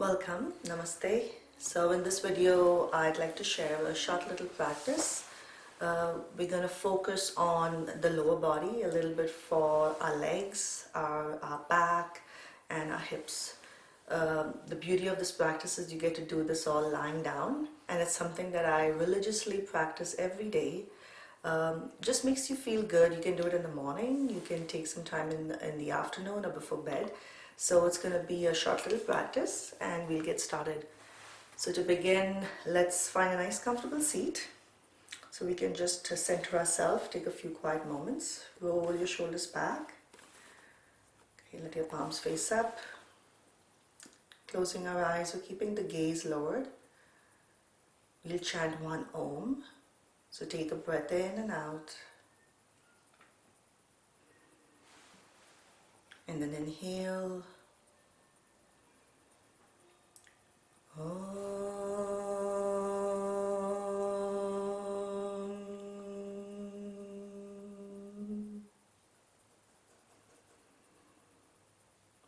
Welcome, Namaste. So in this video, I'd like to share a short little practice. We're going to focus on the lower body a little bit for our legs, our back, and our hips. The beauty of this practice is you get to do this all lying down, and it's something that I religiously practice every day. Just makes you feel good. You can do it in the morning, you can take some time in the afternoon or before bed. So it's going to be a short little practice and we'll get started. So to begin, let's find a nice comfortable seat. So we can just center ourselves, take a few quiet moments, roll your shoulders back. Okay, let your palms face up. Closing our eyes, we're keeping the gaze lowered. We'll chant one Om. So take a breath in and out. And then inhale. Om.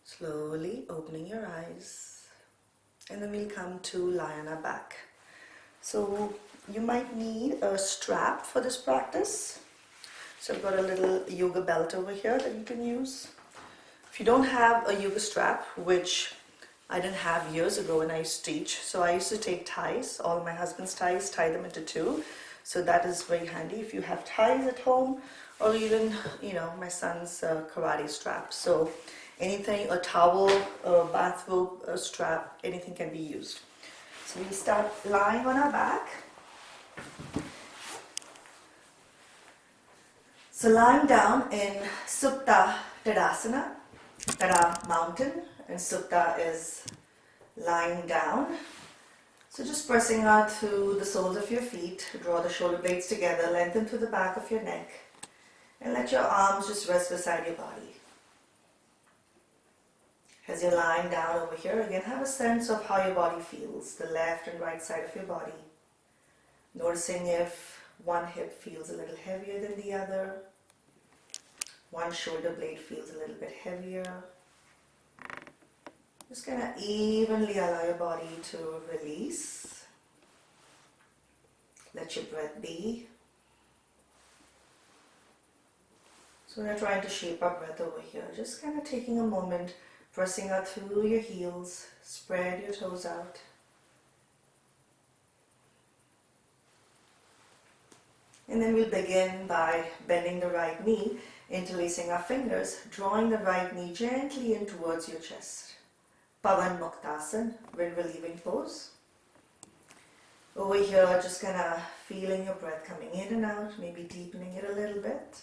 Slowly opening your eyes. And then we'll come to lie on our back. So you might need a strap for this practice. So I've got a little yoga belt over here that you can use. If you don't have a yoga strap, which I didn't have years ago when I used to teach, so I used to take ties, all my husband's ties, tie them into two. So that is very handy if you have ties at home, or even, my son's karate strap. So anything, a towel, a bathrobe, a strap, anything can be used. So we'll start lying on our back. So lying down in hips.The, Tada mountain, and Supta is lying down. So just pressing out through the soles of your feet, draw the shoulder blades together, lengthen through the back of your neck, and let your arms just rest beside your body. As you're lying down over here, again have a sense of how your body feels, the left and right side of your body. Noticing if one hip feels a little heavier than the other. One shoulder blade feels a little bit heavier. Just going to evenly allow your body to release. Let your breath be. So we're trying to shape our breath over here. Just kind of taking a moment, pressing out through your heels, spread your toes out. And then we'll begin by bending the right knee, interlacing our fingers, drawing the right knee gently in towards your chest. Pavan Muktasana, wind relieving pose. Over here, just kind of feeling your breath coming in and out, maybe deepening it a little bit.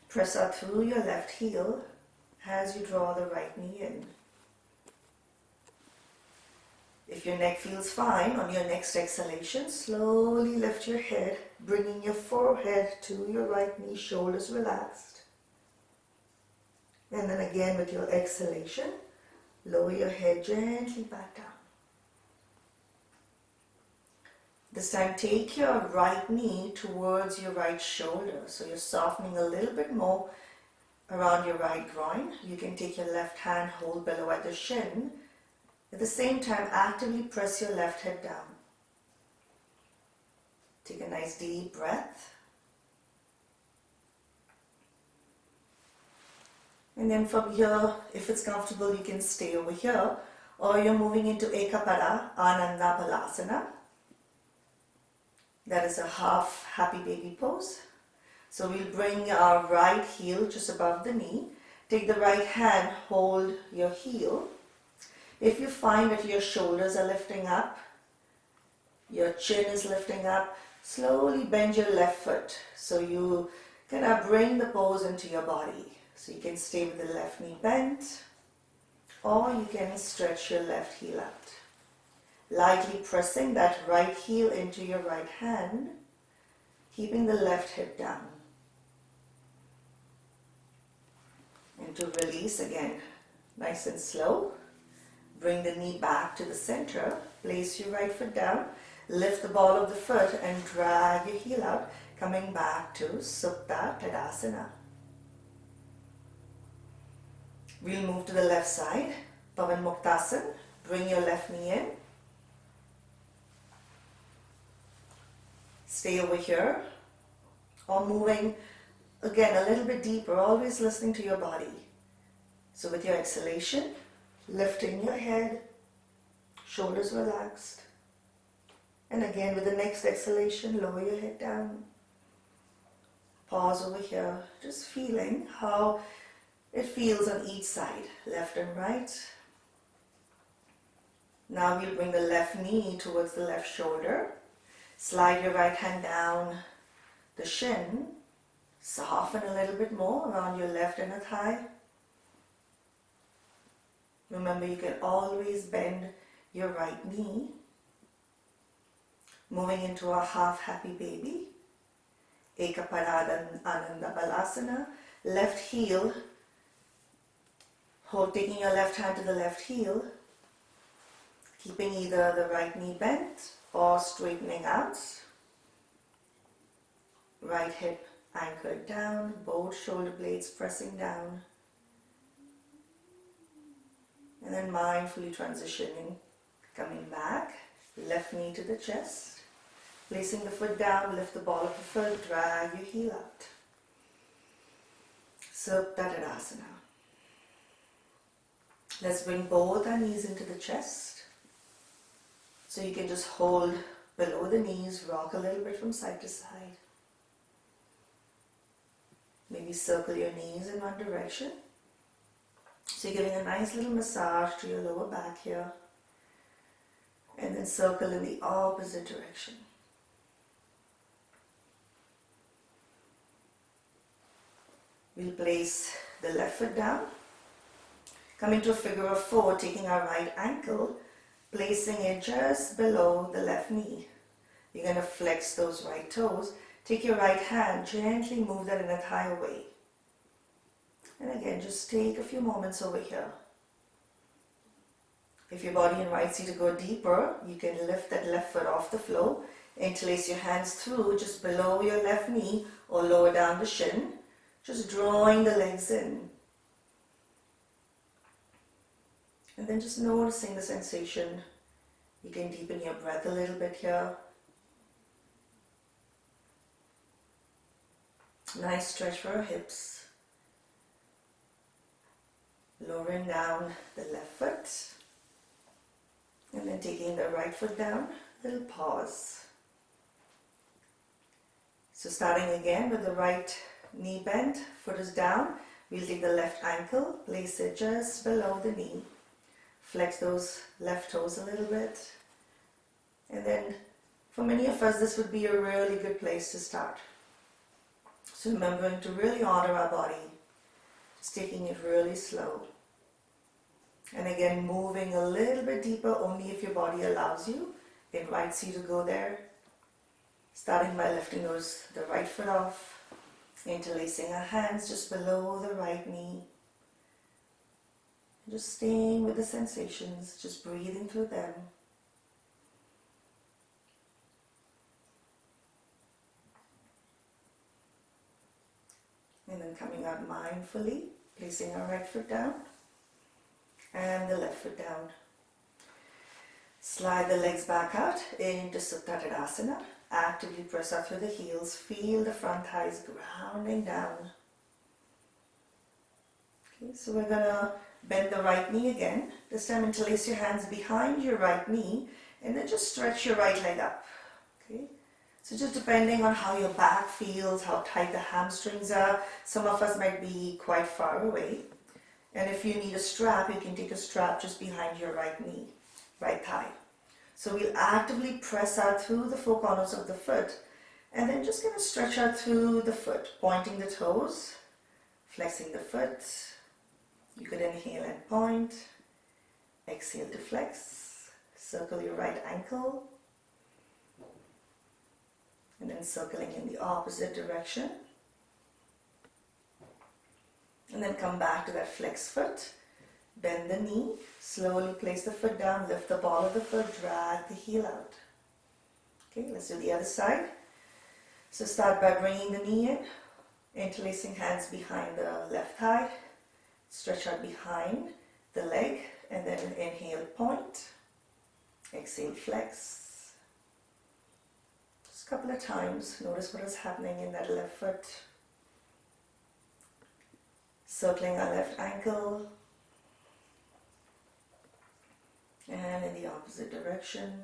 Press out through your left heel as you draw the right knee in. If your neck feels fine, on your next exhalation, slowly lift your head, bringing your forehead to your right knee, shoulders relaxed. And then again with your exhalation, lower your head gently back down. This time take your right knee towards your right shoulder. So you're softening a little bit more around your right groin. You can take your left hand, hold below at the shin. At the same time, actively press your left hip down. Take a nice deep breath. And then from here, if it's comfortable, you can stay over here. Or you're moving into Ekapada, Ananda Balasana. That is a half happy baby pose. So we'll bring our right heel just above the knee. Take the right hand, hold your heel. If you find that your shoulders are lifting up, your chin is lifting up, slowly bend your left foot. So you kind of bring the pose into your body. So you can stay with the left knee bent, or you can stretch your left heel out. Lightly pressing that right heel into your right hand, keeping the left hip down. And to release again, nice and slow. Bring the knee back to the center, place your right foot down, lift the ball of the foot and drag your heel out, coming back to Supta Tadasana. We'll move to the left side, Pavan Muktasana, Bring your left knee in. Stay over here. Or moving again a little bit deeper, always listening to your body. So with your exhalation, lifting your head, shoulders relaxed. And again with the next exhalation, lower your head down. Pause over here, just feeling how it feels on each side, left and right. Now we'll bring the left knee towards the left shoulder. Slide your right hand down the shin. Soften a little bit more around your left inner thigh. Remember, you can always bend your right knee. Moving into a half happy baby. Ekapada Ananda Balasana. Left heel. Taking your left hand to the left heel. Keeping either the right knee bent or straightening out. Right hip anchored down. Both shoulder blades pressing down. And then mindfully transitioning, coming back, left knee to the chest, placing the foot down, lift the ball of the foot, drag your heel out. Tadasana. Let's bring both our knees into the chest. So you can just hold below the knees, rock a little bit from side to side. Maybe circle your knees in one direction. So you're giving a nice little massage to your lower back here. And then circle in the opposite direction. We'll place the left foot down. Coming to a figure of 4, taking our right ankle, placing it just below the left knee. You're going to flex those right toes. Take your right hand, gently move that inner thigh away. And again, just take a few moments over here. If your body invites you to go deeper, you can lift that left foot off the floor, interlace your hands through just below your left knee or lower down the shin, just drawing the legs in. And then just noticing the sensation. You can deepen your breath a little bit here. Nice stretch for our hips. Lowering down the left foot. And then taking the right foot down, little pause. So starting again with the right knee bent, foot is down. We'll take the left ankle, place it just below the knee. Flex those left toes a little bit. And then for many of us, this would be a really good place to start. So remembering to really honor our body, just taking it really slow. And again, moving a little bit deeper only if your body allows you, invites you to go there. Starting by lifting the right foot off, interlacing our hands just below the right knee. Just staying with the sensations, just breathing through them. And then coming out mindfully, placing our right foot down and the left foot down. Slide the legs back out into Tadasana. Actively press out through the heels. Feel the front thighs grounding down. Okay, so we're going to bend the right knee again. This time interlace your hands behind your right knee and then just stretch your right leg up. Okay. So just depending on how your back feels, how tight the hamstrings are, some of us might be quite far away. And if you need a strap, you can take a strap just behind your right knee, right thigh. So we'll actively press out through the 4 corners of the foot and then just kind of stretch out through the foot, pointing the toes, flexing the foot. You could inhale and point, exhale to flex, circle your right ankle, and then circling in the opposite direction. And then come back to that flexed foot, bend the knee, slowly place the foot down, lift the ball of the foot, drag the heel out. Okay, let's do the other side. So start by bringing the knee in, interlacing hands behind the left thigh, stretch out behind the leg, and then inhale, point, exhale, flex. Just a couple of times. Notice what is happening in that left foot. Circling our left ankle, and in the opposite direction,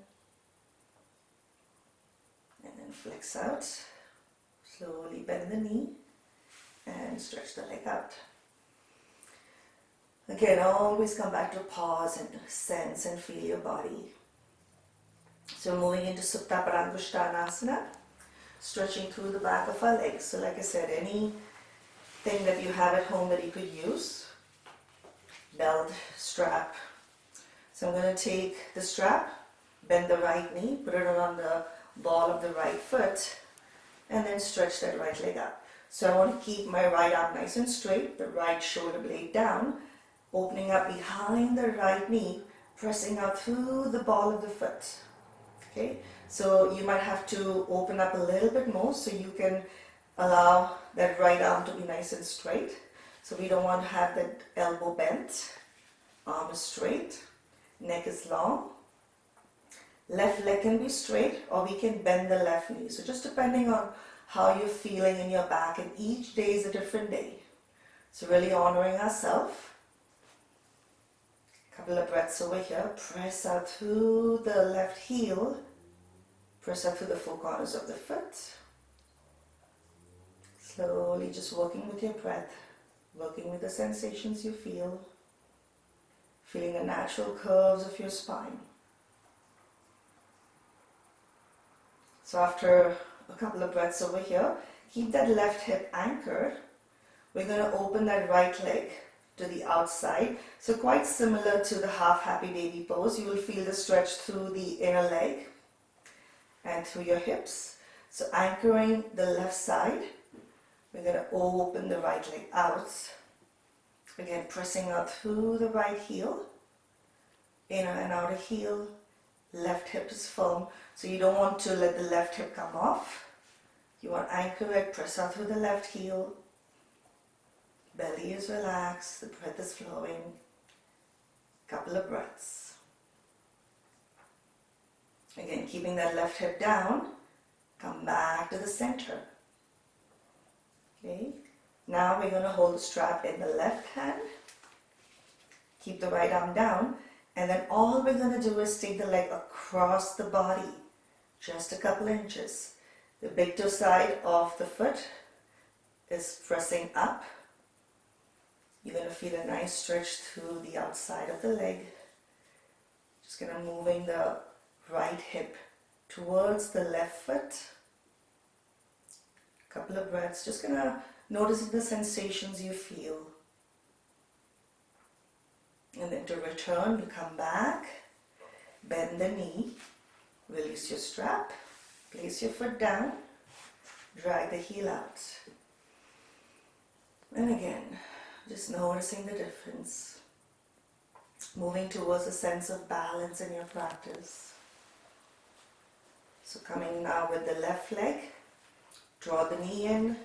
and then flex out. Slowly bend the knee and stretch the leg out. Again, always come back to pause and sense and feel your body. So moving into Supta Parangusthasana, stretching through the back of our legs. So like I said, anything that you have at home that you could use, belt, strap. So I'm going to take the strap, bend the right knee, put it around the ball of the right foot, and then stretch that right leg up. So I want to keep my right arm nice and straight, the right shoulder blade down, opening up behind the right knee, pressing out through the ball of the foot. Okay, so you might have to open up a little bit more so you can allow that right arm to be nice and straight. So we don't want to have that elbow bent. Arm is straight, neck is long. Left leg can be straight, or we can bend the left knee. So just depending on how you're feeling in your back, and each day is a different day. So really honoring ourselves. Couple of breaths over here. Press out through the left heel. Press out through the four corners of the foot. Slowly just working with your breath. Working with the sensations you feel. Feeling the natural curves of your spine. So after a couple of breaths over here, keep that left hip anchored. We're going to open that right leg to the outside. So quite similar to the half happy baby pose, you will feel the stretch through the inner leg and through your hips. So anchoring the left side, we're going to open the right leg out. Again, pressing out through the right heel, inner and outer heel. Left hip is firm, so you don't want to let the left hip come off. You want to anchor it, press out through the left heel. Belly is relaxed, the breath is flowing. Couple of breaths. Again, keeping that left hip down, come back to the center. Okay, now we're going to hold the strap in the left hand. Keep the right arm down, and then all we're going to do is take the leg across the body, just a couple inches. The big toe side of the foot is pressing up. You're going to feel a nice stretch through the outside of the leg. Just going to moving the right hip towards the left foot. Couple of breaths. Just going to notice the sensations you feel. And then to return, you come back, bend the knee, release your strap, place your foot down, drag the heel out. And again, just noticing the difference. Moving towards a sense of balance in your practice. So coming now with the left leg, draw the knee in,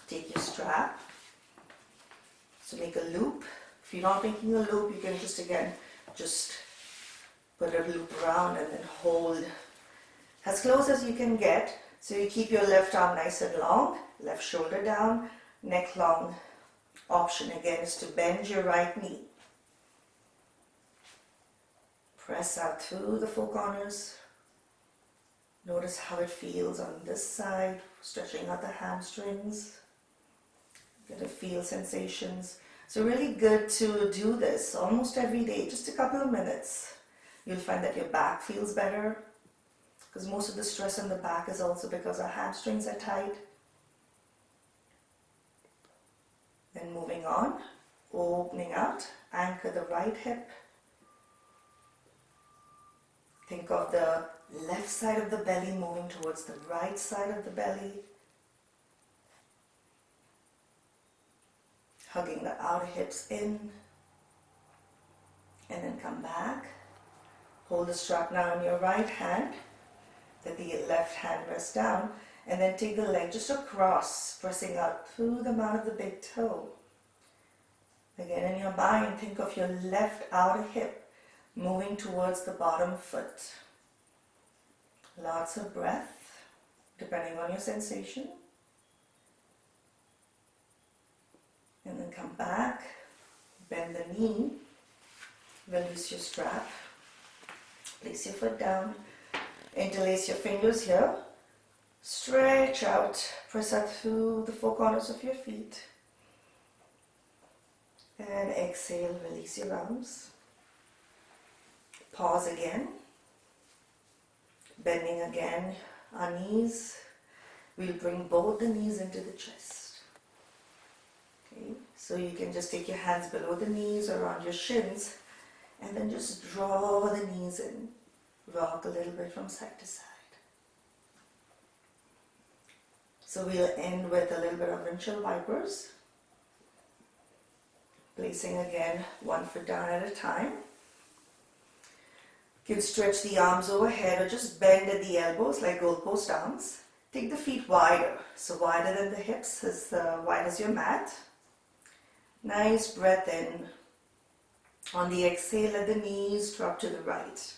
take your strap. So make a loop. If you're not making a loop, you can just put a loop around and then hold as close as you can get. So you keep your left arm nice and long, left shoulder down, neck long. Option again is to bend your right knee. Press out through the four corners. Notice how it feels on this side, stretching out the hamstrings. You're going to feel sensations. So really good to do this almost every day, just a couple of minutes. You'll find that your back feels better, because most of the stress on the back is also because our hamstrings are tight. Then moving on, opening out, anchor the right hip. Think of the left side of the belly moving towards the right side of the belly. Hugging the outer hips in. And then come back. Hold the strap now in your right hand. Let the left hand rest down. And then take the leg just across, pressing out through the mount of the big toe. Again, in your mind, think of your left outer hip moving towards the bottom foot. Lots of breath, depending on your sensation. And then come back, bend the knee, release your strap, place your foot down, interlace your fingers here, stretch out, press out through the four corners of your feet, and exhale, release your arms. Pause again, bending again our knees. We'll bring both the knees into the chest. Okay, so you can just take your hands below the knees, around your shins, and then just draw the knees in. Rock a little bit from side to side. So we'll end with a little bit of windshield wipers. Placing again one foot down at a time. You can stretch the arms overhead or just bend at the elbows like goalpost arms. Take the feet wider, so wider than the hips, as wide as your mat. Nice breath in. On the exhale, let the knees drop to the right.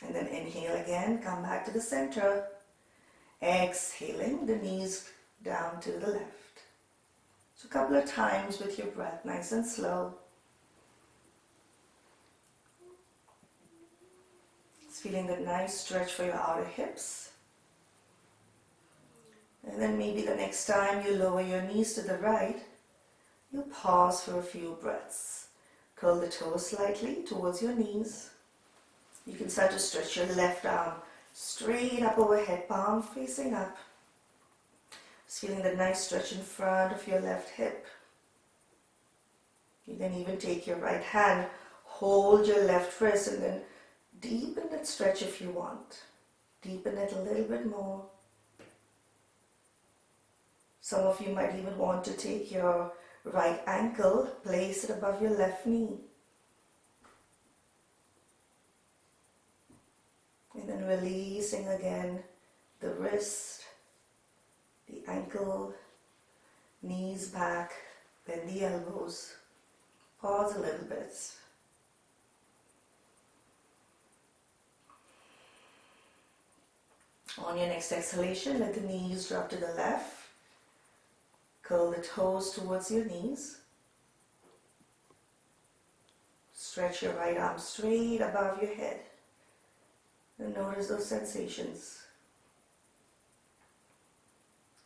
And then inhale again, come back to the center. Exhaling, the knees down to the left. So a couple of times with your breath, nice and slow. Just feeling that nice stretch for your outer hips. And then maybe the next time you lower your knees to the right, you pause for a few breaths. Curl the toes slightly towards your knees. You can start to stretch your left arm straight up overhead, palm facing up. Just feeling that nice stretch in front of your left hip. You can even take your right hand, hold your left wrist, and then deepen that stretch if you want. Deepen it a little bit more. Some of you might even want to take your right ankle, place it above your left knee. And then releasing again the wrist, the ankle, knees back, bend the elbows. Pause a little bit. On your next exhalation, let the knees drop to the left. Curl the toes towards your knees. Stretch your right arm straight above your head. And notice those sensations.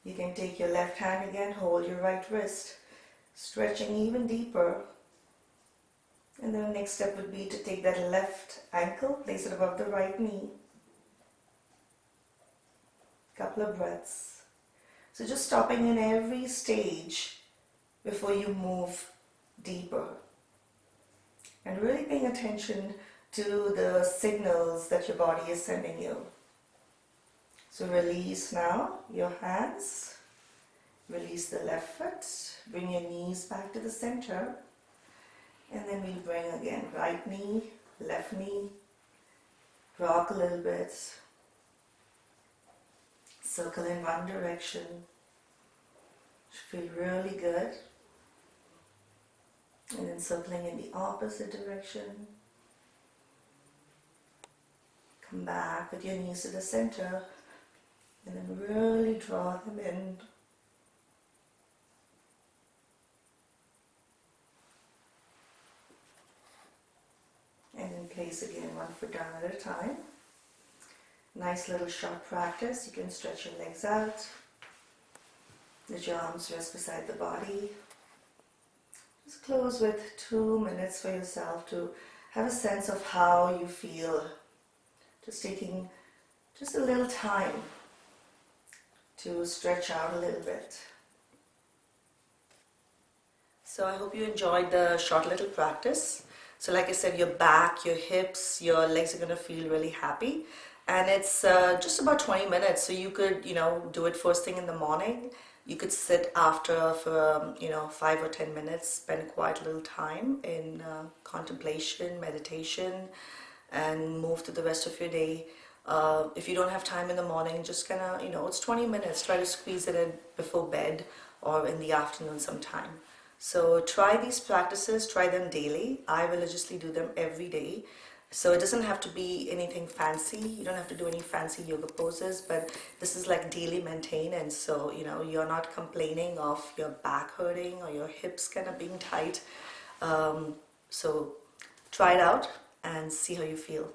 You can take your left hand again, hold your right wrist, stretching even deeper. And then the next step would be to take that left ankle, place it above the right knee. Couple of breaths. So just stopping in every stage before you move deeper. And really paying attention to the signals that your body is sending you. So release now your hands. Release the left foot. Bring your knees back to the center. And then we'll bring again right knee, left knee. Rock a little bit. Circle in one direction. Should feel really good. And then circling in the opposite direction. Come back with your knees to the center. And then really draw them in. And then place again one foot down at a time. Nice little short practice. You can stretch your legs out. Let your arms rest beside the body. Just close with 2 minutes for yourself to have a sense of how you feel. Just taking just a little time to stretch out a little bit. So I hope you enjoyed the short little practice. So like I said, your back, your hips, your legs are going to feel really happy. And it's just about 20 minutes, so you could, do it first thing in the morning. You could sit after for, 5 or 10 minutes, spend quite a little time in contemplation, meditation, and move to the rest of your day. If you don't have time in the morning, just kind of, it's 20 minutes. Try to squeeze it in before bed or in the afternoon sometime. So try these practices, try them daily. I religiously do them every day. So it doesn't have to be anything fancy. You don't have to do any fancy yoga poses, but this is like daily maintenance. So, you're not complaining of your back hurting or your hips kind of being tight. So try it out and see how you feel.